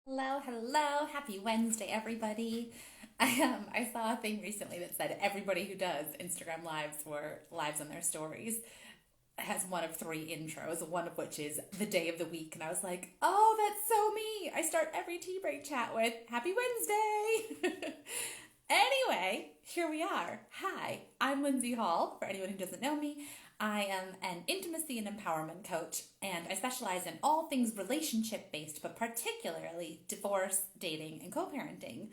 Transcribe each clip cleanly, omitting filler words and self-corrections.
Hello, hello. Happy Wednesday, everybody. I saw a thing recently that said everybody who does Instagram lives or lives on their stories has one of three intros, one of which is the day of the week. And I was like, oh, that's so me. I start every tea break chat with Happy Wednesday. Anyway, here we are. Hi, I'm Lindsey Hall. For anyone who doesn't know me, I am an intimacy and empowerment coach, and I specialize in all things relationship based, but particularly divorce, dating, and co parenting.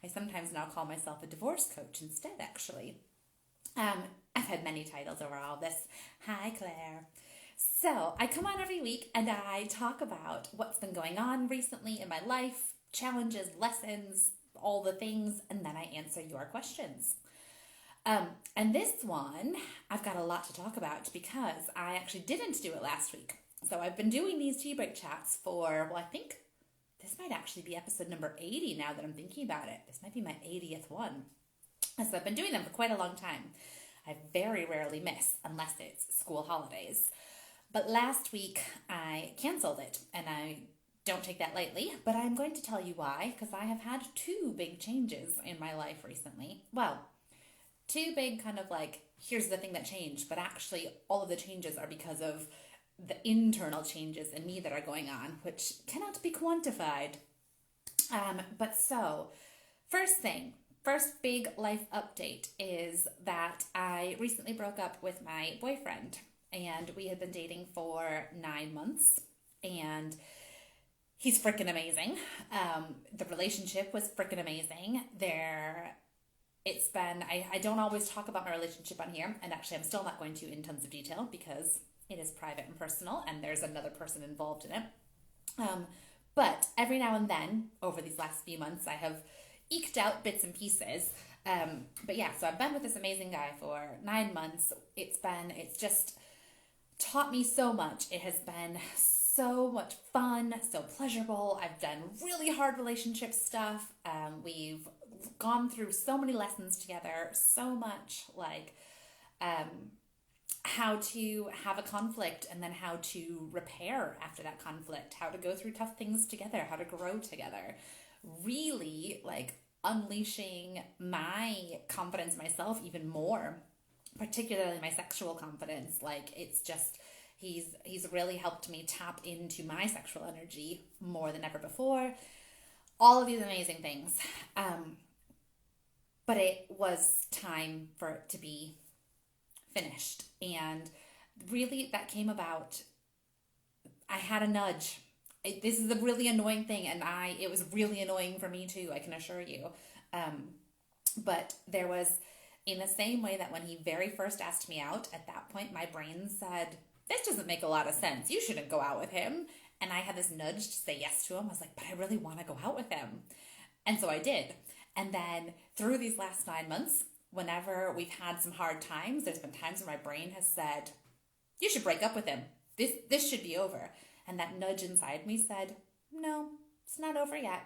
I sometimes now call myself a divorce coach instead, actually. Um, I've had many titles over all this. Hi, Claire. So, I come on every week and I talk about what's been going on recently in my life, challenges, lessons, all the things, and then I answer your questions. And this one, I've got a lot to talk about because I actually didn't do it last week. So I've been doing these tea break chats for, well, I think this might actually be episode number 80 now that I'm thinking about it. This might be my 80th one. So I've been doing them for quite a long time. I very rarely miss unless it's school holidays. But last week I canceled it and I don't take that lightly, but I'm going to tell you why because I have had two big changes in my life recently. Well, two big kind of like, here's the thing that changed, but actually all of the changes are because of the internal changes in me that are going on, which cannot be quantified. But so, first thing, first big life update is that I recently broke up with my boyfriend, and we had been dating for 9 months, and he's freaking amazing. The relationship was freaking amazing. I don't always talk about my relationship on here, and actually I'm still not going to in tons of detail because it is private and personal and there's another person involved in it. But every now and then over these last few months I have eked out bits and pieces. But yeah, so I've been with this amazing guy for 9 months. It's just taught me so much. It has been so much fun, so pleasurable. I've done really hard relationship stuff. We've gone through so many lessons together, so much like how to have a conflict and then how to repair after that conflict, how to go through tough things together, how to grow together. Really like unleashing my confidence in myself even more, particularly my sexual confidence. Like it's just he's really helped me tap into my sexual energy more than ever before. All of these amazing things. But it was time for it to be finished. And really, that came about. I had a nudge. This is a really annoying thing, and it was really annoying for me too, I can assure you. But there was, in the same way that when he very first asked me out, at that point, my brain said, this doesn't make a lot of sense. You shouldn't go out with him. And I had this nudge to say yes to him. I was like, but I really want to go out with him. And so I did. And then through these last 9 months, whenever we've had some hard times, there's been times where my brain has said, you should break up with him. This should be over. And that nudge inside me said, no, it's not over yet.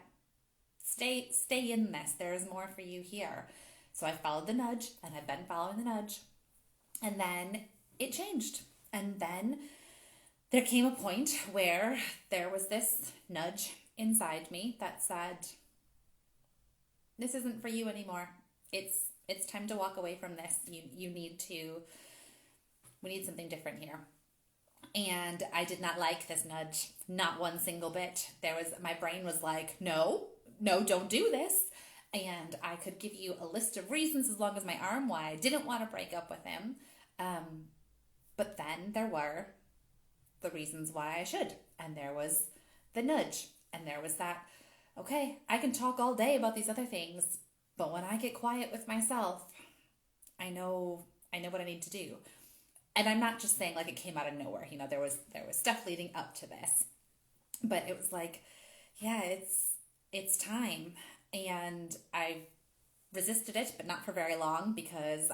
Stay in this. There is more for you here. So I followed the nudge, and I've been following the nudge. And then it changed. And then there came a point where there was this nudge inside me that said, this isn't for you anymore. It's time to walk away from this. We need something different here. And I did not like this nudge, not one single bit. My brain was like, no, don't do this. And I could give you a list of reasons as long as my arm why I didn't want to break up with him. But then there were the reasons why I should. And there was the nudge. And there was that, okay, I can talk all day about these other things, but when I get quiet with myself, I know what I need to do. And I'm not just saying like it came out of nowhere. There was stuff leading up to this. But it was like, yeah, it's time. And I resisted it, but not for very long because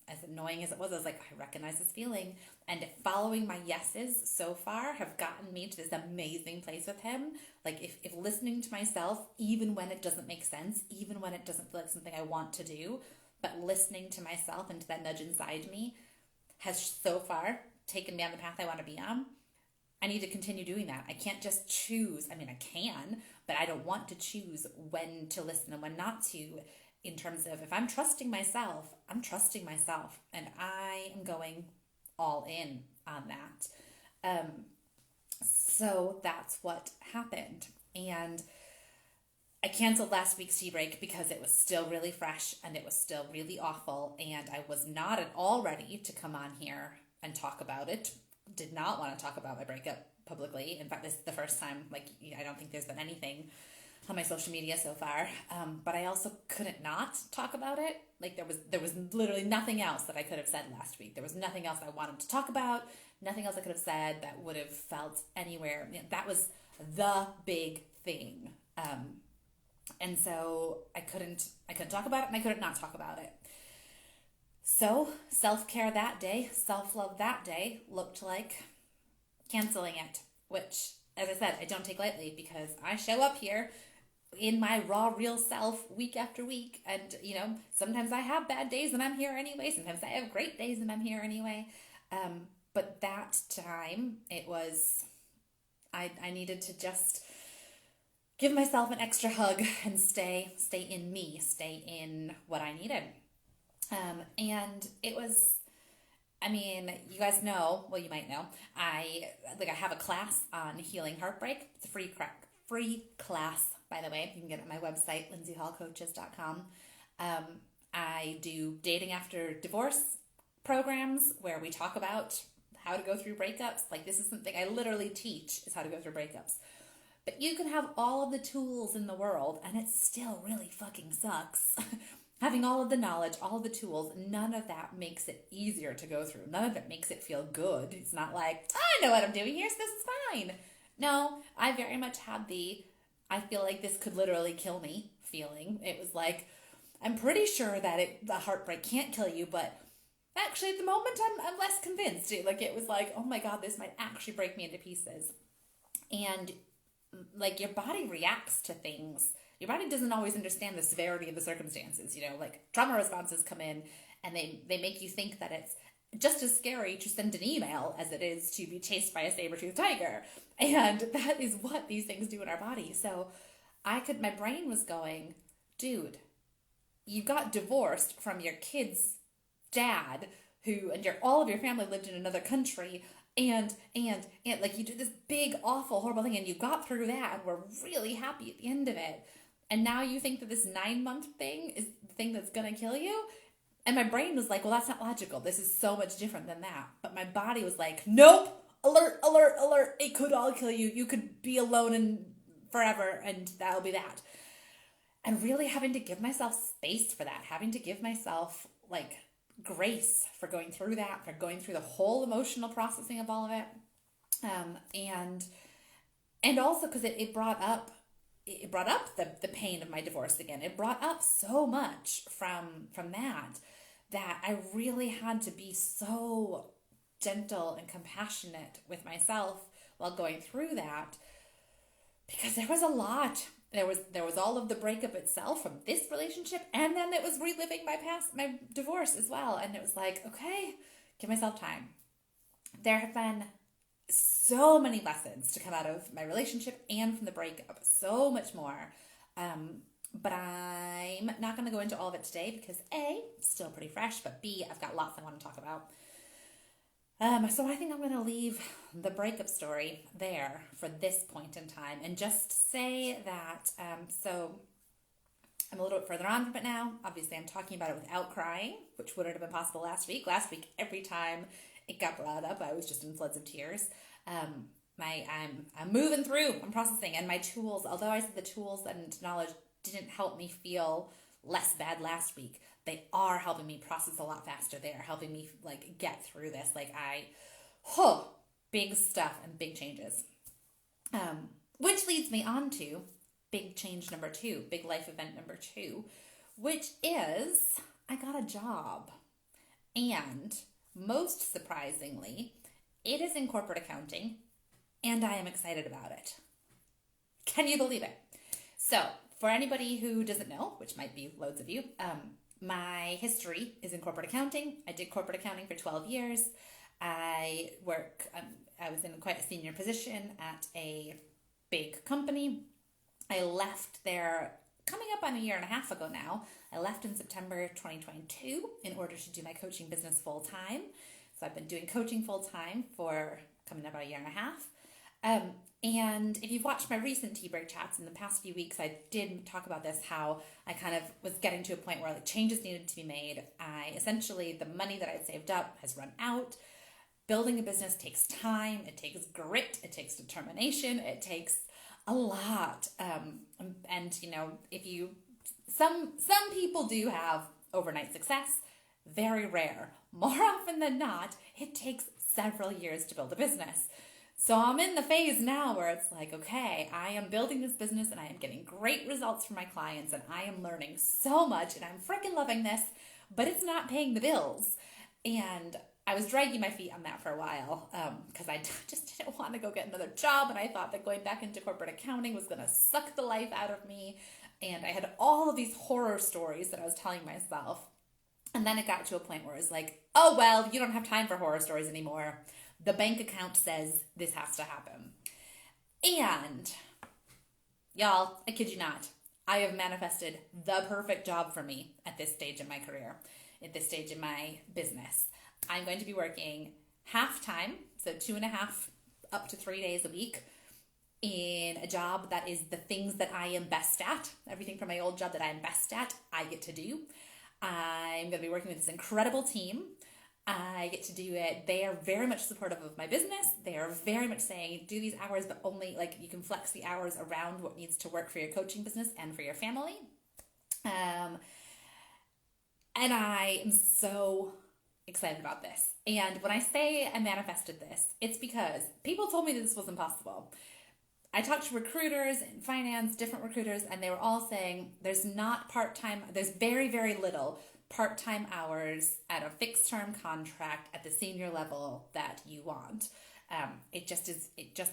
as annoying as it was, I was like, I recognize this feeling. And following my yeses so far have gotten me to this amazing place with him. Like if listening to myself, even when it doesn't make sense, even when it doesn't feel like something I want to do, but listening to myself and to that nudge inside me has so far taken me on the path I want to be on. I need to continue doing that. I can't just choose. I mean, I can, but I don't want to choose when to listen and when not to. In terms of, if I'm trusting myself, I'm trusting myself, and I am going all in on that. So that's what happened. And I canceled last week's tea break because it was still really fresh and it was still really awful, and I was not at all ready to come on here and talk about it. Did not want to talk about my breakup publicly. In fact, this is the first time, like, I don't think there's been anything on my social media so far. But I also couldn't not talk about it. Like, there was literally nothing else that I could have said last week. There was nothing else I wanted to talk about, nothing else I could have said that would have felt anywhere. That was the big thing. And so I couldn't talk about it, and I couldn't not talk about it. So self-care that day, self-love that day looked like canceling it, which, as I said, I don't take lightly, because I show up here in my raw, real self week after week. And, sometimes I have bad days and I'm here anyway. Sometimes I have great days and I'm here anyway. But that time it was, I needed to just give myself an extra hug and stay in me, stay in what I needed. And it was, you guys know, well, you might know, I have a class on healing heartbreak. It's a free class, by the way. You can get it on my website, lindseyhallcoaches.com. I do dating after divorce programs where we talk about how to go through breakups. Like, this is something I literally teach, is how to go through breakups. But you can have all of the tools in the world, and it still really fucking sucks. Having all of the knowledge, all of the tools, none of that makes it easier to go through. None of it makes it feel good. It's not like, I know what I'm doing here, so this is fine. No, I very much had I feel like this could literally kill me feeling. It was like, I'm pretty sure that the heartbreak can't kill you, but actually at the moment I'm less convinced. It was like, oh my God, this might actually break me into pieces. And like, your body reacts to things. Your body doesn't always understand the severity of the circumstances. Like, trauma responses come in and they make you think that it's just as scary to send an email as it is to be chased by a saber-toothed tiger. And that is what these things do in our body. So my brain was going, dude, you got divorced from your kid's dad, and all of your family lived in another country, and like, you did this big, awful, horrible thing, and you got through that, and we're really happy at the end of it. And now you think that this 9-month thing is the thing that's going to kill you? And my brain was like, well, that's not logical. This is so much different than that. But my body was like, nope, alert, alert, alert. It could all kill you. You could be alone and forever, and that'll be that. And really having to give myself space for that, having to give myself like grace for going through that, for going through the whole emotional processing of all of it. And also because it brought up the pain of my divorce again. It brought up so much from that I really had to be so gentle and compassionate with myself while going through that, because there was a lot. There was all of the breakup itself from this relationship, and then it was reliving my divorce as well. And it was like, okay, give myself time. There have been so many lessons to come out of my relationship and from the breakup, so much more. But I'm not going to go into all of it today because A, it's still pretty fresh, but B, I've got lots I want to talk about. So I think I'm going to leave the breakup story there for this point in time and just say that, so I'm a little bit further on from it now. Obviously, I'm talking about it without crying, which wouldn't have been possible last week. Last week, every time it got brought up, I was just in floods of tears. I'm moving through, I'm processing, and my tools, although I said the tools and knowledge didn't help me feel less bad last week, they are helping me process a lot faster. They are helping me like get through this. Like big stuff and big changes. Which leads me on to big change number 2, big life event number 2, which is I got a job. And most surprisingly, it is in corporate accounting, and I am excited about it. Can you believe it? So, for anybody who doesn't know, which might be loads of you, my history is in corporate accounting. I did corporate accounting for 12 years. I was in quite a senior position at a big company. I left there coming up on a year and a half ago now. I left in September 2022 in order to do my coaching business full time. So I've been doing coaching full time for coming up about a year and a half. And if you've watched my recent tea break chats in the past few weeks, I did talk about this, how I kind of was getting to a point where like changes needed to be made. The money that I'd saved up has run out. Building a business takes time. It takes grit. It takes determination. It takes a lot. And you know, some people do have overnight success, very rare. More often than not, it takes several years to build a business. So I'm in the phase now where it's like, okay, I am building this business and I am getting great results for my clients and I am learning so much and I'm freaking loving this, but it's not paying the bills. And I was dragging my feet on that for a while because I just didn't want to go get another job, and I thought that going back into corporate accounting was going to suck the life out of me. And I had all of these horror stories that I was telling myself. And then it got to a point where it was like, oh, well, you don't have time for horror stories anymore. The bank account says this has to happen. And y'all, I kid you not, I have manifested the perfect job for me at this stage in my career, at this stage in my business. I'm going to be working half-time, so 2.5 up to 3 days a week, in a job that is the things that I am best at. Everything from my old job that I am best at, I get to do. I'm going to be working with this incredible team. I get to do it. They are very much supportive of my business. They are very much saying, do these hours, but only like you can flex the hours around what needs to work for your coaching business and for your family. And I am so excited about this. And when I say I manifested this, it's because people told me that this was impossible. I talked to recruiters in finance, different recruiters, and they were all saying there's very, very little part-time hours at a fixed-term contract at the senior level that you want. It just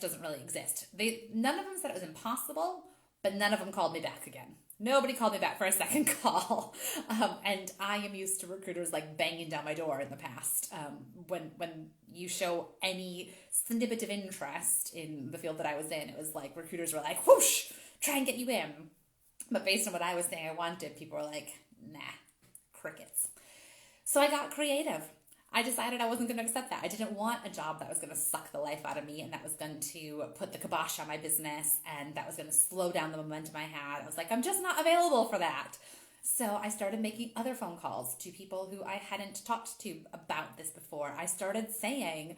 doesn't really exist. None of them said it was impossible, but none of them called me back again. Nobody called me back for a second call. And I am used to recruiters like banging down my door in the past. When you show any snippet of interest in the field that I was in, it was like recruiters were like, whoosh, try and get you in. But based on what I was saying I wanted, people were like, nah, crickets. So I got creative. I decided I wasn't going to accept that. I didn't want a job that was going to suck the life out of me and that was going to put the kibosh on my business and that was going to slow down the momentum I had. I was like, I'm just not available for that. So I started making other phone calls to people who I hadn't talked to about this before. I started saying,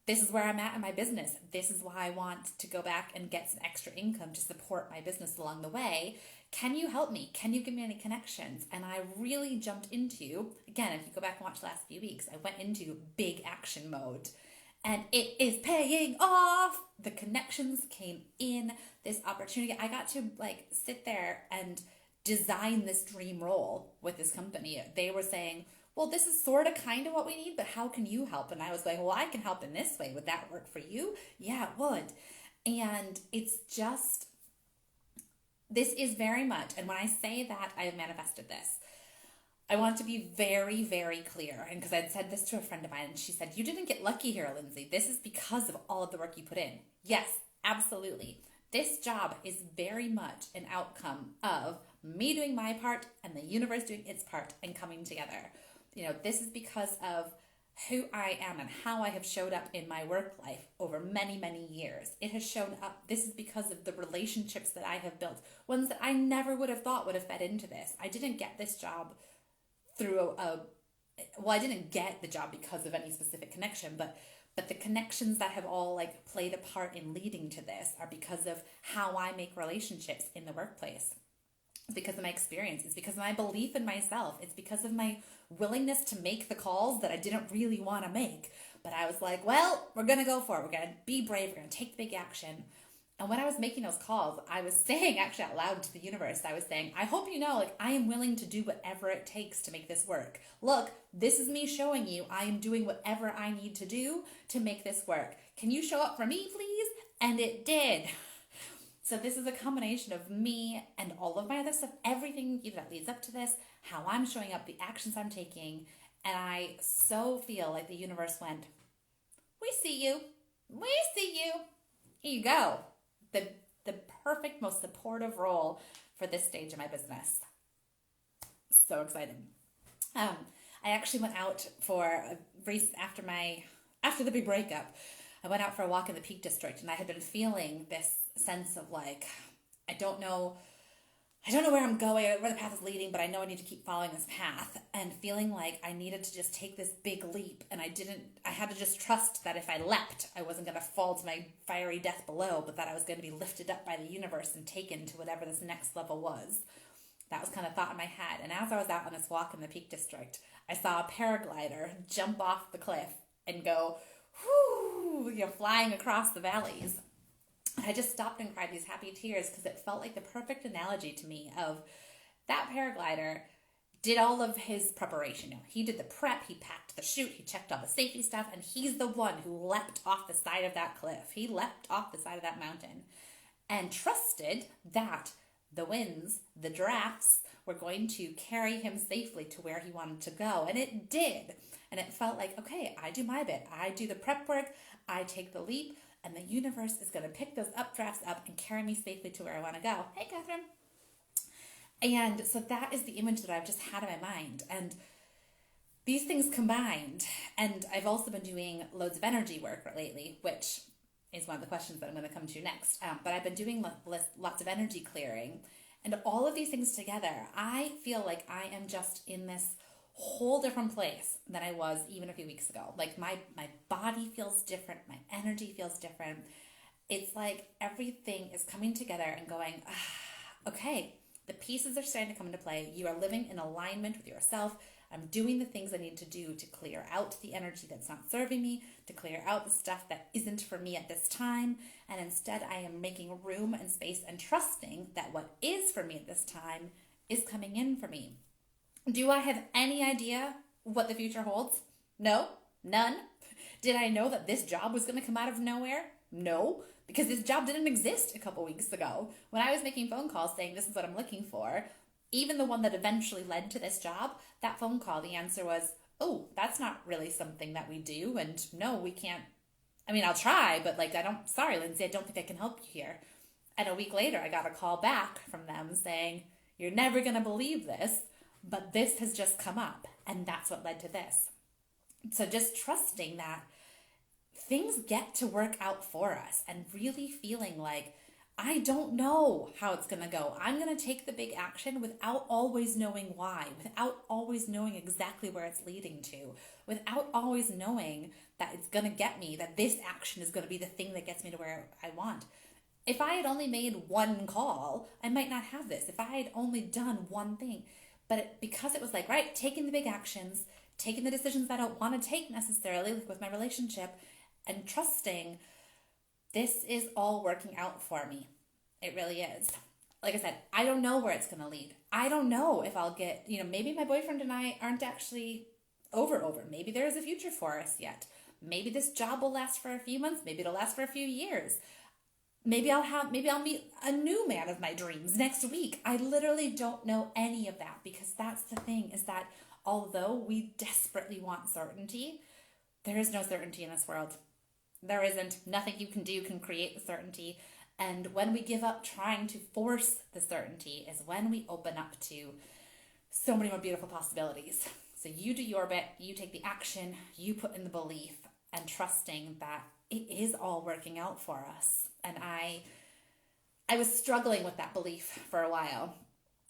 this is where I'm at in my business. This is why I want to go back and get some extra income to support my business along the way. Can you help me? Can you give me any connections? And I really jumped into, again, if you go back and watch the last few weeks, I went into big action mode. And it is paying off. The connections came in, this opportunity. I got to like sit there and design this dream role with this company. They were saying, well, this is sort of kind of what we need, but how can you help? And I was like, well, I can help in this way. Would that work for you? Yeah, it would. And it's just, this is very much, and when I say that I have manifested this, I want to be very, very clear. And because I'd said this to a friend of mine, and she said, you didn't get lucky here, Lindsey. This is because of all of the work you put in. Yes, absolutely. This job is very much an outcome of me doing my part and the universe doing its part and coming together. You know, this is because of who I am and how I have showed up in my work life over many, many years. It has shown up. This is because of the relationships that I have built, ones that I never would have thought would have fed into this. I didn't get this job through I didn't get the job because of any specific connection, but the connections that have all like played a part in leading to this are because of how I make relationships in the workplace. It's because of my experience. It's because of my belief in myself. It's because of my willingness to make the calls that I didn't really want to make. But I was like, well, we're going to go for it. We're going to be brave. We're going to take the big action. And when I was making those calls, I was saying actually out loud to the universe, I was saying, I hope you know, like, I am willing to do whatever it takes to make this work. Look, this is me showing you I am doing whatever I need to do to make this work. Can you show up for me, please? And it did. So this is a combination of me and all of my other stuff, everything that leads up to this, how I'm showing up, the actions I'm taking. And I so feel like the universe went, we see you. We see you. Here you go. the perfect, most supportive role for this stage of my business. So excited. I actually went out after the big breakup, I went out for a walk in the Peak District, and I had been feeling this sense of like, I don't know where I'm going, where the path is leading, but I know I need to keep following this path, and feeling like I needed to just take this big leap, and I had to just trust that if I leapt, I wasn't going to fall to my fiery death below, but that I was going to be lifted up by the universe and taken to whatever this next level was. That was kind of thought in my head. And as I was out on this walk in the Peak District, I saw a paraglider jump off the cliff and go, whoo, flying across the valleys. I just stopped and cried these happy tears because it felt like the perfect analogy to me of that paraglider did all of his preparation. He did the prep, he packed the chute, he checked all the safety stuff, and he's the one who leapt off the side of that cliff. He leapt off the side of that mountain and trusted that the winds, the drafts, were going to carry him safely to where he wanted to go. And it did. And it felt like, okay, I do my bit. I do the prep work, I take the leap, and the universe is going to pick those updrafts up and carry me safely to where I want to go. Hey, Catherine. And so that is the image that I've just had in my mind. And these things combined, and I've also been doing loads of energy work lately, which is one of the questions that I'm going to come to next. But I've been doing lots of energy clearing. And all of these things together, I feel like I am just in this whole different place than I was even a few weeks ago. Like my body feels different. My energy feels different. It's like everything is coming together and going, okay, the pieces are starting to come into play. You are living in alignment with yourself. I'm doing the things I need to do to clear out the energy that's not serving me, to clear out the stuff that isn't for me at this time. And instead, I am making room and space and trusting that what is for me at this time is coming in for me. Do I have any idea what the future holds? No, none. Did I know that this job was going to come out of nowhere? No, because this job didn't exist a couple weeks ago. When I was making phone calls saying this is what I'm looking for, even the one that eventually led to this job, that phone call, the answer was, oh, that's not really something that we do. And no, we can't. I mean, I'll try, but sorry, Lindsey, I don't think I can help you here. And a week later, I got a call back from them saying, you're never going to believe this, but this has just come up. And that's what led to this. So just trusting that things get to work out for us and really feeling like, I don't know how it's going to go. I'm going to take the big action without always knowing why, without always knowing exactly where it's leading to, without always knowing that it's going to get me, that this action is going to be the thing that gets me to where I want. If I had only made one call, I might not have this. If I had only done one thing. But because it was like, right, taking the big actions, taking the decisions that I don't want to take necessarily, like with my relationship, and trusting this is all working out for me. It really is. Like I said, I don't know where it's going to lead. I don't know if I'll get, maybe my boyfriend and I aren't actually over. Maybe there is a future for us yet. Maybe this job will last for a few months. Maybe it'll last for a few years. Maybe I'll meet a new man of my dreams next week. I literally don't know any of that, because that's the thing, is that although we desperately want certainty, there is no certainty in this world. There isn't. Nothing you can do can create the certainty. And when we give up trying to force the certainty is when we open up to so many more beautiful possibilities. So you do your bit, you take the action, you put in the belief, and trusting that it is all working out for us. And I was struggling with that belief for a while.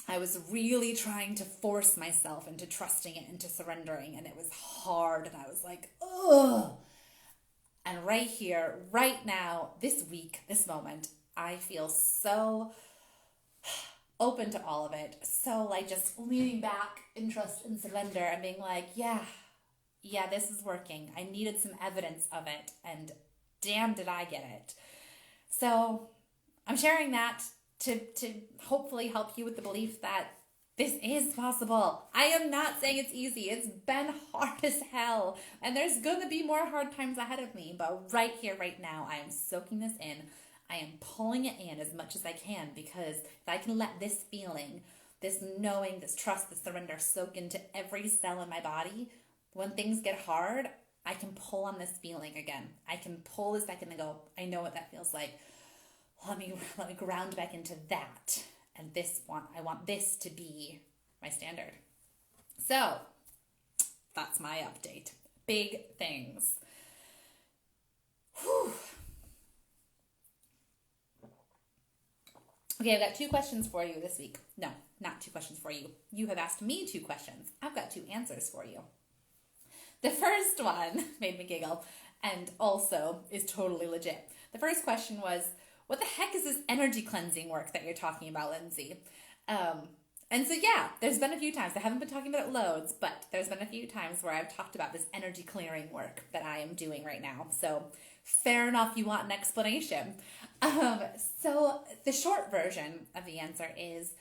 I was really trying to force myself into trusting it, into surrendering, and it was hard. And I was like, ugh. And right here, right now, this week, this moment, I feel so open to all of it. So just leaning back in trust and surrender and being like, yeah, this is working. I needed some evidence of it, and damn, did I get it. So I'm sharing that to hopefully help you with the belief that this is possible. I am not saying it's easy. It's been hard as hell. And there's going to be more hard times ahead of me. But right here, right now, I am soaking this in. I am pulling it in as much as I can, because if I can let this feeling, this knowing, this trust, this surrender soak into every cell in my body, when things get hard, I can pull on this feeling again. I can pull this back and go, I know what that feels like. let me ground back into that. And I want this to be my standard. So that's my update. Big things. Whew. Okay, I've got 2 questions for you this week. No, not 2 questions for you. You have asked me 2 questions. I've got 2 answers for you. The first one made me giggle and also is totally legit. The first question was, what the heck is this energy cleansing work that you're talking about, Lindsey? And so yeah, there's been a few times, I haven't been talking about it loads, but there's been a few times where I've talked about this energy clearing work that I am doing right now. So fair enough, you want an explanation. So the short version of the answer is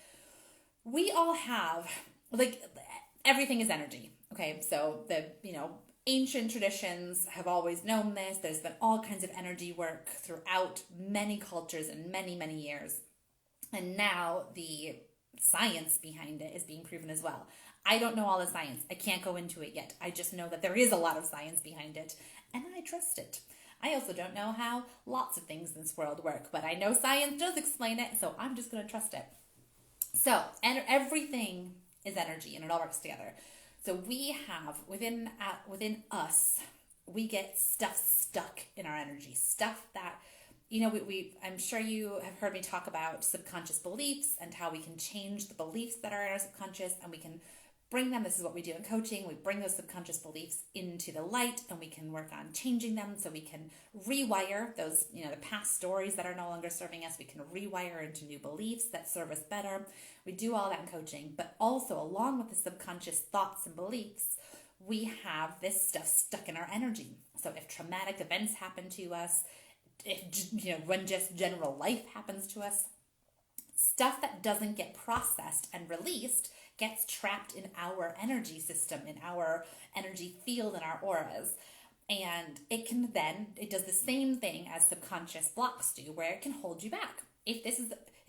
we all have, like, everything is energy. Okay, so the, ancient traditions have always known this. There's been all kinds of energy work throughout many cultures and many, many years. And now the science behind it is being proven as well. I don't know all the science. I can't go into it yet. I just know that there is a lot of science behind it, and I trust it. I also don't know how lots of things in this world work, but I know science does explain it, so I'm just going to trust it. So, and everything is energy, and it all works together. So we have, within us, we get stuff stuck in our energy. Stuff that, I'm sure you have heard me talk about subconscious beliefs and how we can change the beliefs that are in our subconscious, and we can bring them, this is what we do in coaching, we bring those subconscious beliefs into the light, and we can work on changing them so we can rewire those, the past stories that are no longer serving us. We can rewire into new beliefs that serve us better. We do all that in coaching, but also along with the subconscious thoughts and beliefs, we have this stuff stuck in our energy. So if traumatic events happen to us, if, when just general life happens to us, stuff that doesn't get processed and released gets trapped in our energy system, in our energy field, in our auras. And it does the same thing as subconscious blocks do, where it can hold you back. If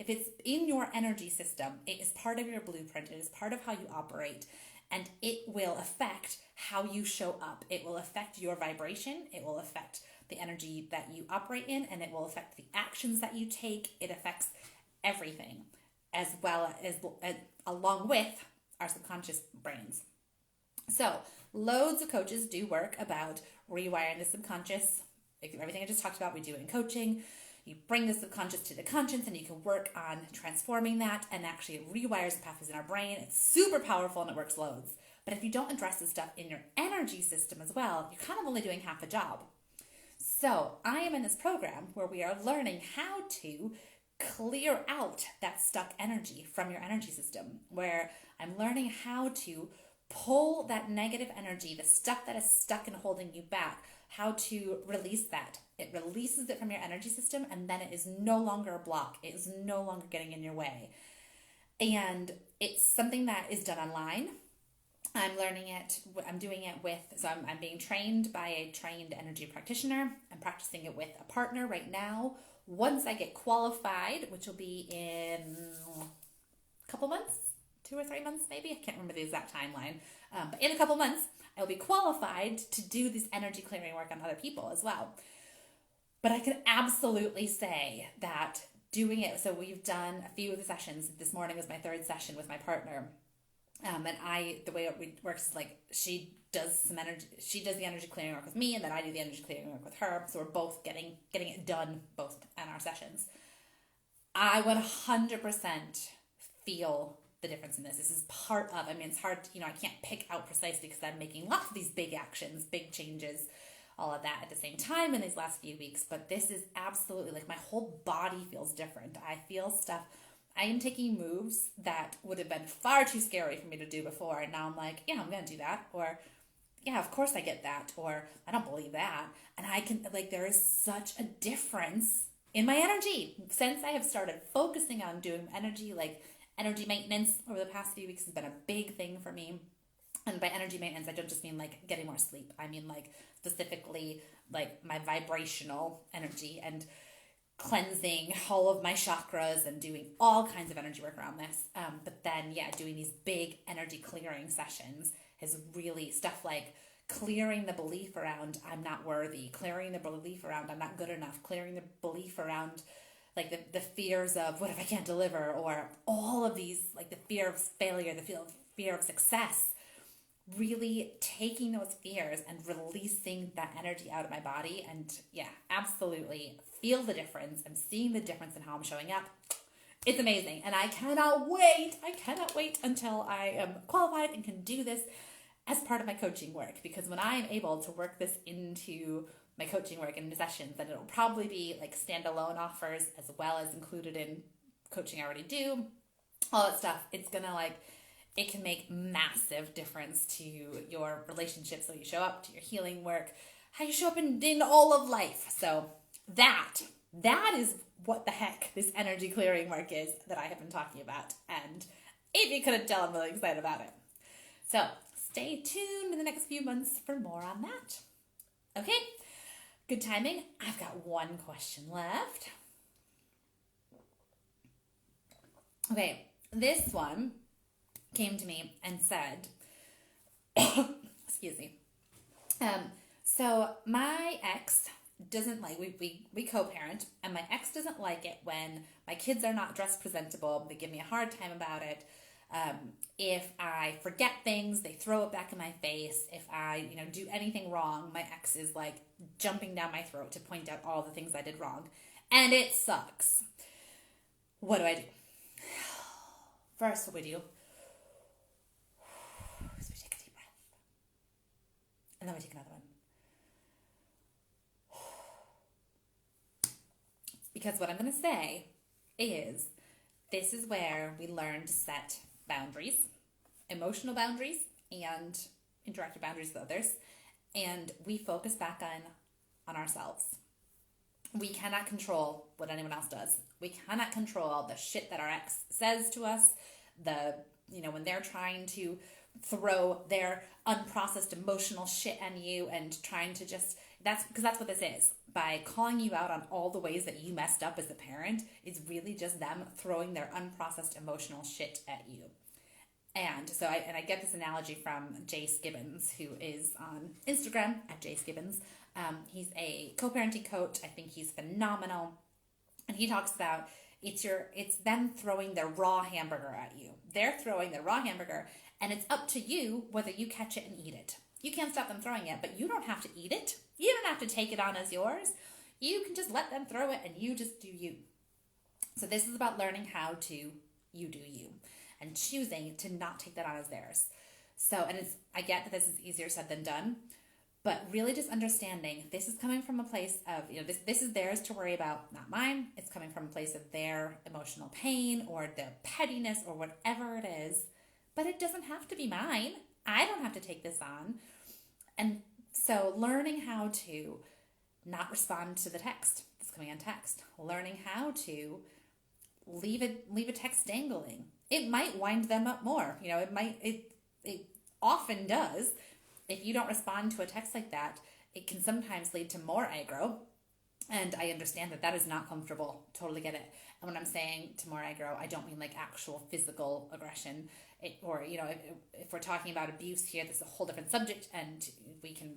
it's in your energy system, it is part of your blueprint, it is part of how you operate, and it will affect how you show up. It will affect your vibration, it will affect the energy that you operate in, and it will affect the actions that you take. It affects everything, as well as along with our subconscious brains. So loads of coaches do work about rewiring the subconscious. Everything I just talked about, we do it in coaching. You bring the subconscious to the conscious, and you can work on transforming that, and actually it rewires the pathways in our brain. It's super powerful and it works loads. But if you don't address this stuff in your energy system as well, you're kind of only doing half the job. So I am in this program where we are learning how to clear out that stuck energy from your energy system, where I'm learning how to pull that negative energy, the stuff that is stuck and holding you back, how to release that. It releases it from your energy system, and then it is no longer a block. It is no longer getting in your way. And it's something that is done online. I'm learning it, I'm doing it I'm being trained by a trained energy practitioner. I'm practicing it with a partner right now. Once I get qualified, which will be in a couple months, 2 or 3 months maybe, I can't remember the exact timeline, but in a couple months, I'll be qualified to do this energy clearing work on other people as well. But I can absolutely say that doing it, so we've done a few of the sessions. This morning was my 3rd session with my partner. And the way it works is like she does the energy clearing work with me, and then I do the energy clearing work with her. So we're both getting it done, both in our sessions. I 100% feel the difference in this. This is part of, it's hard, I can't pick out precisely because I'm making lots of these big actions, big changes, all of that at the same time in these last few weeks. But this is absolutely, like, my whole body feels different. I feel stuff. I am taking moves that would have been far too scary for me to do before. And now I'm like, yeah, I'm going to do that. Or, yeah, of course I get that. Or, I don't believe that. And I can, there is such a difference in my energy. Since I have started focusing on doing energy maintenance over the past few weeks has been a big thing for me. And by energy maintenance, I don't just mean getting more sleep. I mean specifically my vibrational energy and cleansing all of my chakras and doing all kinds of energy work around this. But then, doing these big energy clearing sessions is really stuff like clearing the belief around I'm not worthy, clearing the belief around I'm not good enough, clearing the belief around the fears of what if I can't deliver, or all of these, like the fear of failure, the fear of success, really taking those fears and releasing that energy out of my body. And yeah, absolutely feel the difference. I'm seeing the difference in how I'm showing up. It's amazing. And I cannot wait until I am qualified and can do this as part of my coaching work, because when I am able to work this into my coaching work and sessions, then it'll probably be like standalone offers as well as included in coaching I already do, all that stuff. It's gonna it can make massive difference to your relationships, so you show up, to your healing work, how you show up in all of life. So that is what the heck this energy clearing work is that I have been talking about. And if you couldn't tell, I'm really excited about it. So stay tuned in the next few months for more on that. Okay, good timing. I've got one question left. Okay, this one came to me and said, excuse me. So my ex doesn't like, we co-parent, and my ex doesn't like it when my kids are not dressed presentable. They give me a hard time about it. If I forget things, they throw it back in my face. If I, do anything wrong, my ex is like jumping down my throat to point out all the things I did wrong. And it sucks. What do I do? First, what we do is we take a deep breath. And then we take another one. Because what I'm going to say is, this is where we learn to set boundaries, emotional boundaries and interactive boundaries with others. And we focus back on ourselves. We cannot control what anyone else does. We cannot control the shit that our ex says to us, when they're trying to throw their unprocessed emotional shit on you and trying to that's what this is. By calling you out on all the ways that you messed up as a parent, it's really just them throwing their unprocessed emotional shit at you. And so I get this analogy from Jace Gibbons, who is on Instagram at Jace Gibbons. He's a co-parenting coach. I think he's phenomenal. And he talks about it's them throwing their raw hamburger at you. They're throwing their raw hamburger, and it's up to you whether you catch it and eat it. You can't stop them throwing it, but you don't have to eat it. You don't have to take it on as yours. You can just let them throw it, and you just do you. So this is about learning how to you do you, and choosing to not take that on as theirs. So, and I get that this is easier said than done, but really just understanding this is coming from a place of, this is theirs to worry about, not mine. It's coming from a place of their emotional pain or their pettiness or whatever it is, but it doesn't have to be mine. I don't have to take this on. And so learning how to not respond to the text that's coming on text, learning how to leave a text dangling. It might wind them up more. It often does. If you don't respond to a text like that, it can sometimes lead to more aggro. And I understand that is not comfortable. Totally get it. And when I'm saying to more aggro, I don't mean like actual physical aggression. If we're talking about abuse here, this is a whole different subject, and we can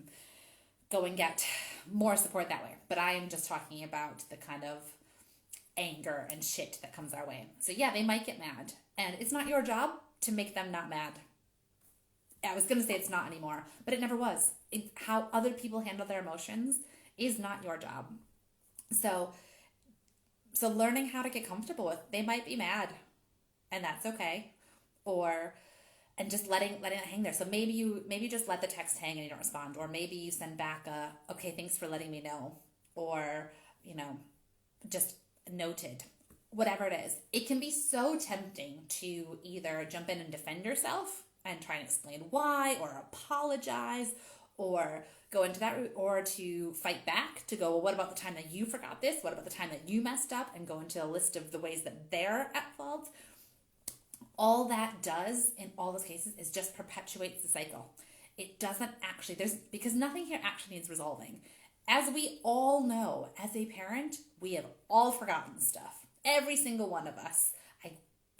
go and get more support that way. But I am just talking about the kind of anger and shit that comes our way. So yeah, they might get mad, and it's not your job to make them not mad. I was going to say it's not anymore, but it never was. How other people handle their emotions is not your job. So learning how to get comfortable with, they might be mad, and that's okay. And just letting it hang there. So maybe you just let the text hang and you don't respond, or maybe you send back okay, thanks for letting me know, or just noted, whatever it is. It can be so tempting to either jump in and defend yourself and try and explain why, or apologize, or go into that route, or to fight back, to go, well, what about the time that you forgot this? What about the time that you messed up? And go into a list of the ways that they're at fault. All that does in all those cases is just perpetuates the cycle. It doesn't actually, because nothing here actually needs resolving. As we all know, as a parent, we have all forgotten stuff. Every single one of us. I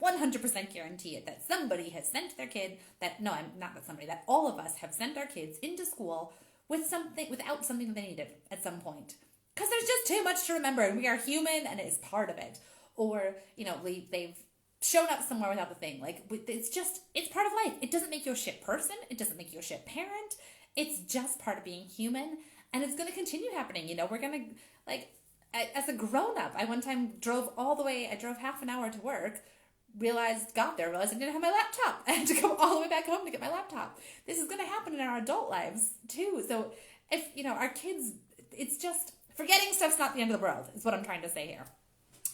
100% guarantee it, that somebody has sent their kid, that all of us have sent our kids into school with without something that they needed at some point. because there's just too much to remember, and we are human, and it is part of it. Or, they've shown up somewhere without the thing. Like, it's part of life. It doesn't make you a shit person. It doesn't make you a shit parent. It's just part of being human, and it's going to continue happening. We're going to, like, as a grown-up, I one time drove half an hour to work, realized I didn't have my laptop. I had to go all the way back home to get my laptop. This is going to happen in our adult lives, too. So, if, our kids, it's just, forgetting stuff's not the end of the world, is what I'm trying to say here.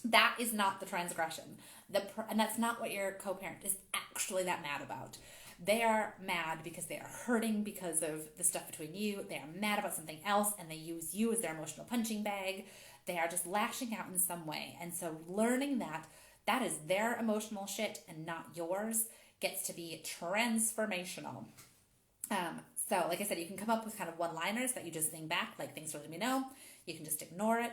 That is not the transgression. And that's not what your co-parent is actually that mad about. They are mad because they are hurting because of the stuff between you. They are mad about something else, and they use you as their emotional punching bag. They are just lashing out in some way. And so learning that is their emotional shit and not yours gets to be transformational. So like I said, you can come up with kind of one-liners that you just think back, like, thanks for letting me know. You can just ignore it.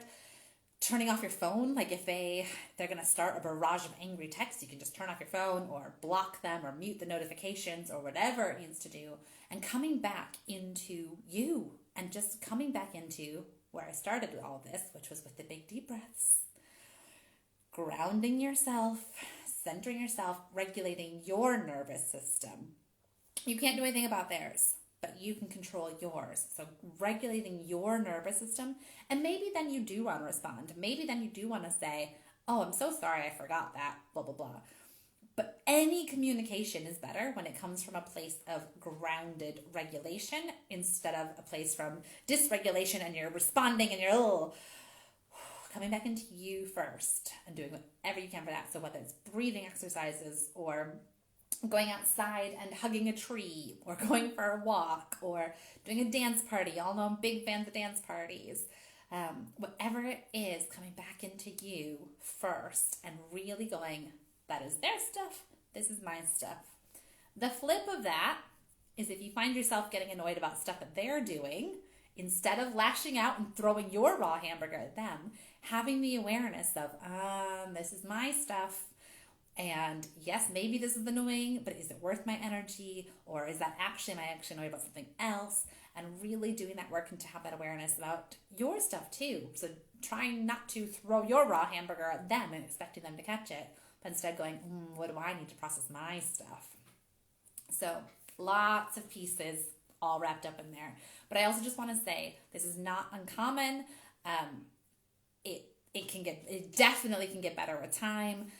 Turning off your phone, like if they're going to start a barrage of angry texts, you can just turn off your phone or block them or mute the notifications or whatever it needs to do. And coming back into you, and just coming back into where I started with all this, which was with the big deep breaths. Grounding yourself, centering yourself, regulating your nervous system. You can't do anything about theirs, but you can control yours. So regulating your nervous system, and maybe then you do want to respond. Maybe then you do want to say, oh, I'm so sorry, I forgot that, blah, blah, blah. But any communication is better when it comes from a place of grounded regulation instead of a place from dysregulation, and you're responding and you're coming back into you first and doing whatever you can for that. So whether it's breathing exercises or going outside and hugging a tree or going for a walk or doing a dance party. Y'all know I'm big fans of dance parties. Whatever it is, coming back into you first and really going, that is their stuff, this is my stuff. The flip of that is if you find yourself getting annoyed about stuff that they're doing, instead of lashing out and throwing your raw hamburger at them, having the awareness of, this is my stuff. And yes, maybe this is annoying, but is it worth my energy? Or is that actually, am I actually annoyed about something else? And really doing that work and to have that awareness about your stuff too. So trying not to throw your raw hamburger at them and expecting them to catch it, but instead going, what do I need to process my stuff? So lots of pieces all wrapped up in there. But I also just want to say, this is not uncommon. It definitely can get better with time.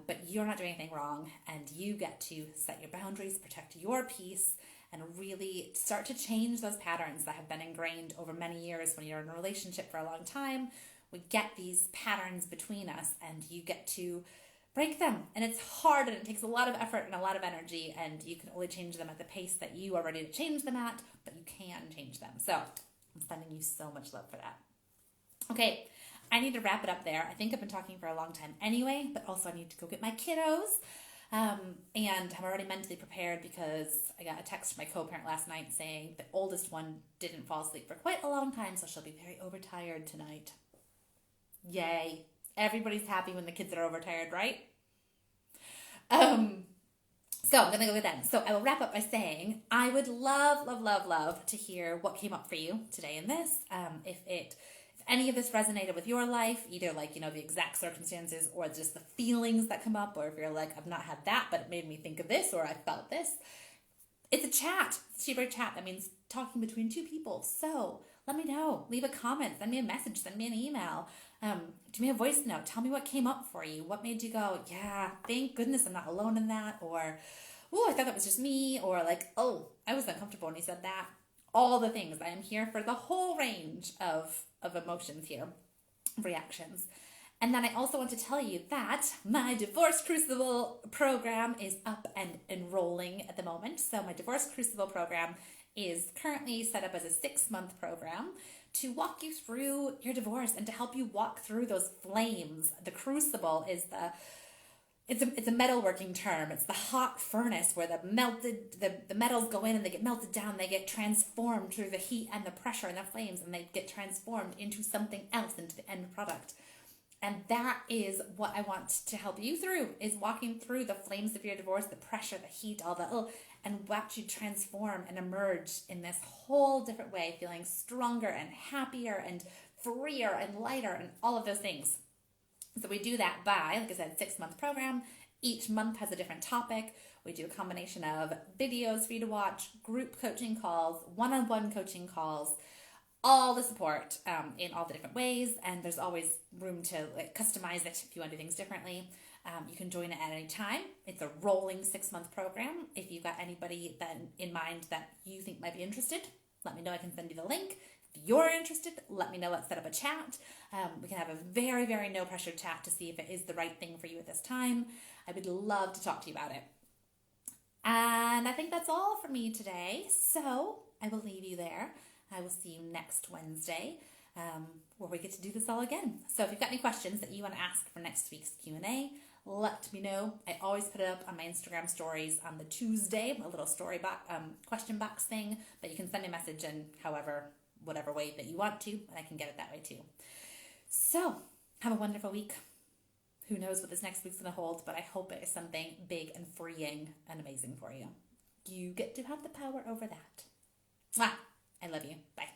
But you're not doing anything wrong, and you get to set your boundaries, protect your peace, and really start to change those patterns that have been ingrained over many years. When you're in a relationship for a long time, we get these patterns between us, and you get to break them. And it's hard, and it takes a lot of effort and a lot of energy, and you can only change them at the pace that you are ready to change them at, but you can change them. So I'm sending you so much love for that. Okay. I need to wrap it up there. I think I've been talking for a long time anyway, but also I need to go get my kiddos. And I'm already mentally prepared because I got a text from my co-parent last night saying the oldest one didn't fall asleep for quite a long time, so she'll be very overtired tonight. Yay. Everybody's happy when the kids are overtired, right? So I'm going to go with that. So I will wrap up by saying I would love, love, love, love to hear what came up for you today in this. If any of this resonated with your life, either like, the exact circumstances or just the feelings that come up, or if you're like, I've not had that, but it made me think of this, or I felt this. It's a chat. It's a chat. That means talking between two people. So let me know. Leave a comment. Send me a message. Send me an email. Do me a voice note. Tell me what came up for you. What made you go, yeah, thank goodness I'm not alone in that. Or, oh, I thought that was just me. Or like, oh, I was uncomfortable when he said that. All the things. I am here for the whole range of emotions here, reactions. And then I also want to tell you that my Divorce Crucible program is up and enrolling at the moment. So my Divorce Crucible program is currently set up as a 6-month program to walk you through your divorce and to help you walk through those flames. The crucible is it's a metalworking term. It's the hot furnace where the metals go in and they get melted down. They get transformed through the heat and the pressure and the flames, and they get transformed into something else, into the end product. And that is what I want to help you through, is walking through the flames of your divorce, the pressure, the heat, all the and watch you transform and emerge in this whole different way, feeling stronger and happier and freer and lighter and all of those things. So we do that by, like I said, 6-month program. Each month has a different topic. We do a combination of videos for you to watch, group coaching calls, one-on-one coaching calls, all the support in all the different ways. And there's always room to customize it if you want to do things differently. You can join it at any time. It's a rolling 6-month program. If you've got anybody in mind that you think might be interested, let me know. I can send you the link. If you're interested, let me know. Let's set up a chat. We can have a very, very no pressure chat to see if it is the right thing for you at this time. I would love to talk to you about it. And I think that's all for me today. So I will leave you there. I will see you next Wednesday where we get to do this all again. So if you've got any questions that you want to ask for next week's Q&A, let me know. I always put it up on my Instagram stories on the Tuesday, a little story question box thing, but you can send me a message in whatever way that you want to, and I can get it that way too. So have a wonderful week. Who knows what this next week's going to hold, but I hope it is something big and freeing and amazing for you. You get to have the power over that. Mwah! I love you. Bye.